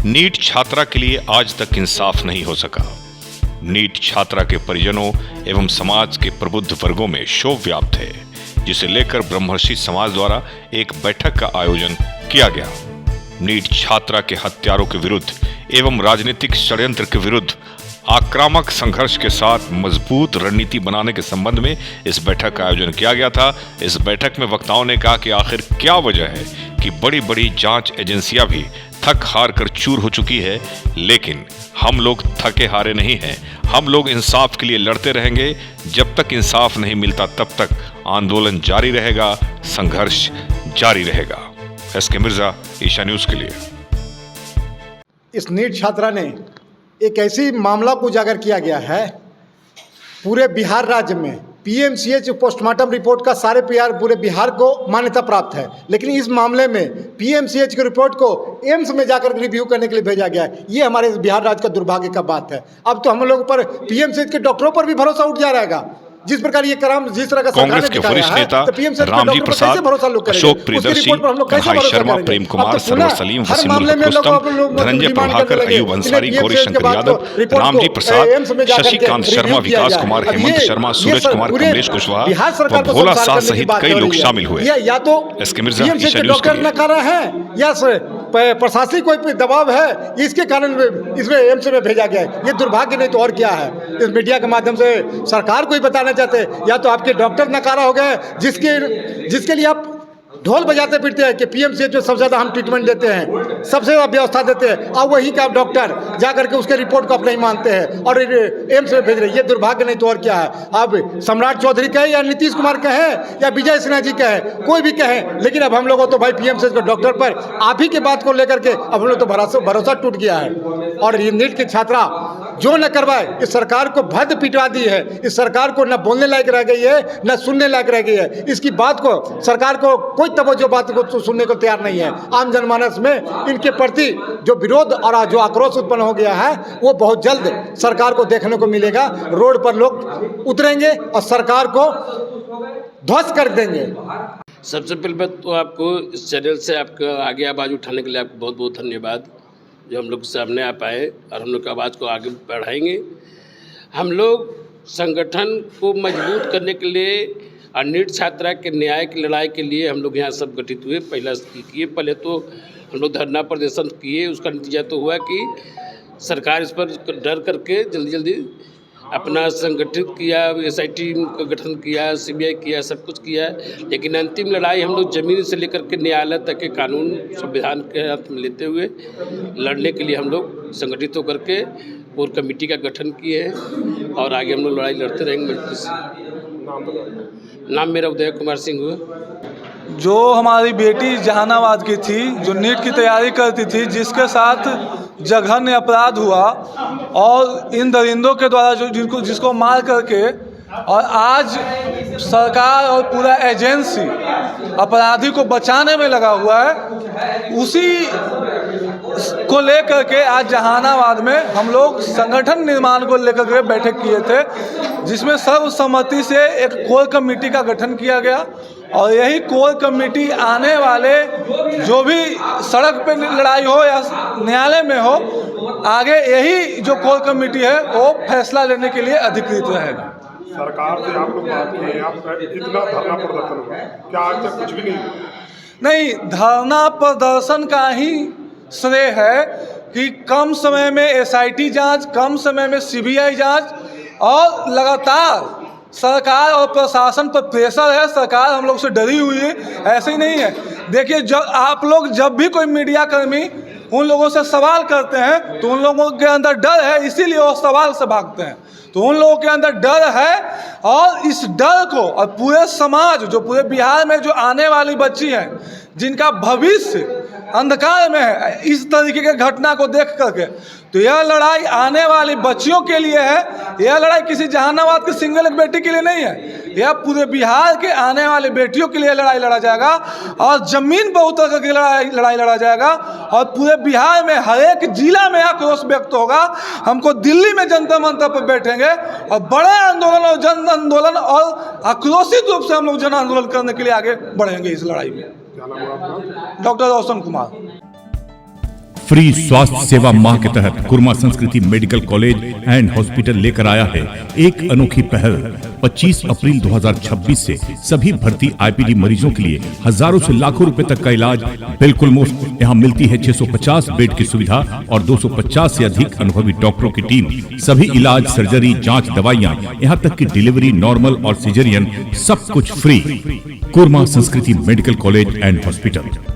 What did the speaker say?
NEET छात्रा के लिए आज तक इंसाफ नहीं हो सका। नीट छात्रा के परिजनों एवं समाज के प्रबुद्ध वर्गों में क्षोभ व्याप्त है, जिसे लेकर ब्रह्मर्षि समाज द्वारा एक बैठक का आयोजन किया गया। नीट छात्रा के हत्यारों के विरुद्ध एवं राजनीतिक षड्यंत्र के विरुद्ध आक्रामक संघर्ष के साथ मजबूत रणनीति बनाने के संबंध में इस बैठक का आयोजन किया गया था। इस बैठक में वक्ताओं ने कहा कि आखिर क्या वजह है कि बड़ी बड़ी जांच एजेंसियां भी थक हार कर चूर हो चुकी है, लेकिन हम लोग थके हारे नहीं हैं। हम लोग इंसाफ के लिए लड़ते रहेंगे। जब तक इंसाफ नहीं मिलता तब तक आंदोलन जारी रहेगा, संघर्ष जारी रहेगा। एसके मिर्जा, ईशा न्यूज के लिए। इस नीट छात्रा ने एक ऐसी मामला को उजागर किया गया है, पूरे बिहार राज्य में पीएमसीएच पोस्टमार्टम रिपोर्ट का पूरे बिहार को मान्यता प्राप्त है, लेकिन इस मामले में पीएमसीएच की रिपोर्ट को एम्स में जाकर रिव्यू करने के लिए भेजा गया है। ये हमारे हमारे राज्य का दुर्भाग्य का बात है। अब तो हम लोग पर पीएमसीएच के डॉक्टरों पर भी भरोसा उठ जा रहेगा। जिस प्रकार ये काम जिस तरह का कांग्रेस के वरिष्ठ नेता रामजी प्रसाद, अशोक प्रियदर्शी, कन्हैया शर्मा, प्रेम कुमार, सरवर सलीम, वसीमुल हक रुस्तम, धनंजय प्रभाकर, अयूब अंसारी, गौरीशंकर यादव, रामजी प्रसाद, शशिकांत शर्मा, विकास कुमार, हेमंत शर्मा, सूरज कुमार, कमलेश कुशवाहा व भोला शाह सहित कई लोग शामिल हुए। या तो एसके मिर्जा, ईशा न्यूज के लिए। नकारा है या प्रशासनिक कोई दबाव है, इसके कारण इसमें एम्स में भेजा गया है। ये दुर्भाग्य नहीं तो और क्या है। इस मीडिया के माध्यम से सरकार को ही बताना चाहते हैं, या तो आपके डॉक्टर नकारा हो गए जिसके लिए आप ढोल बजाते फिरते हैं कि पीएमसीएच में सबसे ज़्यादा हम ट्रीटमेंट देते हैं, सबसे ज़्यादा व्यवस्था देते हैं, अब वही का डॉक्टर जा करके उसके रिपोर्ट को आप नहीं मानते हैं और एम्स में भेज रहे हैं। ये दुर्भाग्य नहीं तो और क्या है। अब सम्राट चौधरी कहे या नीतीश कुमार कहे या विजय सिन्हा जी कहे, कोई भी कहे, लेकिन अब हम लोगों तो भाई पीएमसीएच के डॉक्टर पर आप ही के बात को लेकर के अब हम लोग तो भरोसा टूट गया है। और ये नीट की छात्रा जो न करवाए, इस सरकार को भद्द पिटवा दी है। इस सरकार को न बोलने लायक रह गई है, न सुनने लायक रह गई है। इसकी बात को सरकार को कोई जो बात को सुनने को तैयार नहीं है। आम जनमानस में इनके प्रति जो विरोध और जो आक्रोश उत्पन्न हो गया है, वो बहुत जल्द सरकार को देखने को मिलेगा। रोड पर लोग उतरेंगे और सरकार को ध्वस्त कर देंगे। सबसे पहले तो आपको इस चैनल से आपका आगे आवाज़ उठाने के लिए आपको बहुत बहुत धन्यवाद, जो हम लोग सामने आ पाए और हम लोग की आवाज़ को आगे बढ़ाएंगे। हम लोग संगठन को मजबूत करने के लिए और नीट छात्रा के न्याय की लड़ाई के लिए हम लोग यहाँ सब गठित हुए। पहले तो हम लोग धरना प्रदर्शन किए, उसका नतीजा तो हुआ कि सरकार इस पर डर करके जल्दी अपना संगठित किया, SIT का गठन किया, CBI किया, सब कुछ किया। लेकिन अंतिम लड़ाई हम लोग ज़मीन से लेकर के न्यायालय तक के कानून संविधान के हाथ में लेते हुए लड़ने के लिए हम लोग संगठित होकर के कोर कमेटी का गठन किए हैं और आगे हम लोग लड़ाई लड़ते रहेंगे। नाम मेरा उदय कुमार सिंह हुआ। जो हमारी बेटी जहानाबाद की थी, जो नीट की तैयारी करती थी, जिसके साथ जघन्य अपराध हुआ और इन दरिंदों के द्वारा जिसको मार करके, और आज सरकार और पूरा एजेंसी अपराधी को बचाने में लगा हुआ है, उसी को लेकर के आज जहानाबाद में हम लोग संगठन निर्माण को लेकर के बैठक किए थे, जिसमें सर्वसम्मति से एक कोर कमेटी का गठन किया गया। और यही कोर कमेटी आने वाले जो भी सड़क पे लड़ाई हो या न्यायालय में हो, आगे यही जो कोर कमेटी है वो फैसला लेने के लिए अधिकृत रहेगा। सरकार से आप लोग बात किए, आप इतना धरना प्रदर्शन हुआ, क्या आज तक कुछ भी नहीं? धरना प्रदर्शन का ही श्रेय है कि कम समय में SIT जांच, कम समय में CBI जांच, और लगातार सरकार और प्रशासन पर प्रेशर है। सरकार हम लोग से डरी हुई है, ऐसे ही नहीं है। देखिए, जब आप लोग जब भी कोई मीडिया कर्मी उन लोगों से सवाल करते हैं तो उन लोगों के अंदर डर है, इसीलिए वो सवाल से भागते हैं। तो उन लोगों के अंदर डर है, और इस डर को और पूरे समाज, जो पूरे बिहार में जो आने वाली बच्ची हैं, जिनका भविष्य अंधकार में है, इस तरीके के घटना को देख करके, तो यह लड़ाई आने वाली बच्चियों के लिए है। यह लड़ाई किसी जहानाबाद की सिंगल एक बेटी के लिए नहीं है, यह पूरे बिहार के आने वाली बेटियों के लिए लड़ाई लड़ा जाएगा और जमीन पर उतर करके लड़ाई लड़ा जाएगा। और पूरे बिहार में हर एक जिला में आक्रोश व्यक्त होगा। हमको दिल्ली में जंतर मंतर पर बैठेंगे और बड़े आंदोलन और जन आंदोलन और आक्रोशित रूप से हम लोग जन आंदोलन करने के लिए आगे बढ़ेंगे इस लड़ाई में। क्या नाम है आपका? डॉक्टर रोशन कुमार। फ्री स्वास्थ्य सेवा माह के तहत कुर्मा संस्कृति मेडिकल कॉलेज एंड हॉस्पिटल लेकर आया है एक अनोखी पहल। 25 अप्रैल 2026 से सभी भर्ती आईपीडी मरीजों के लिए हजारों से लाखों रुपए तक का इलाज बिल्कुल मुफ्त। यहाँ मिलती है 650 बेड की सुविधा और 250 से अधिक अनुभवी डॉक्टरों की टीम। सभी इलाज, सर्जरी, जांच, दवाइयाँ, यहाँ तक की डिलीवरी, नॉर्मल और सिजेरियन, सब कुछ फ्री। कुर्मा संस्कृति मेडिकल कॉलेज एंड हॉस्पिटल।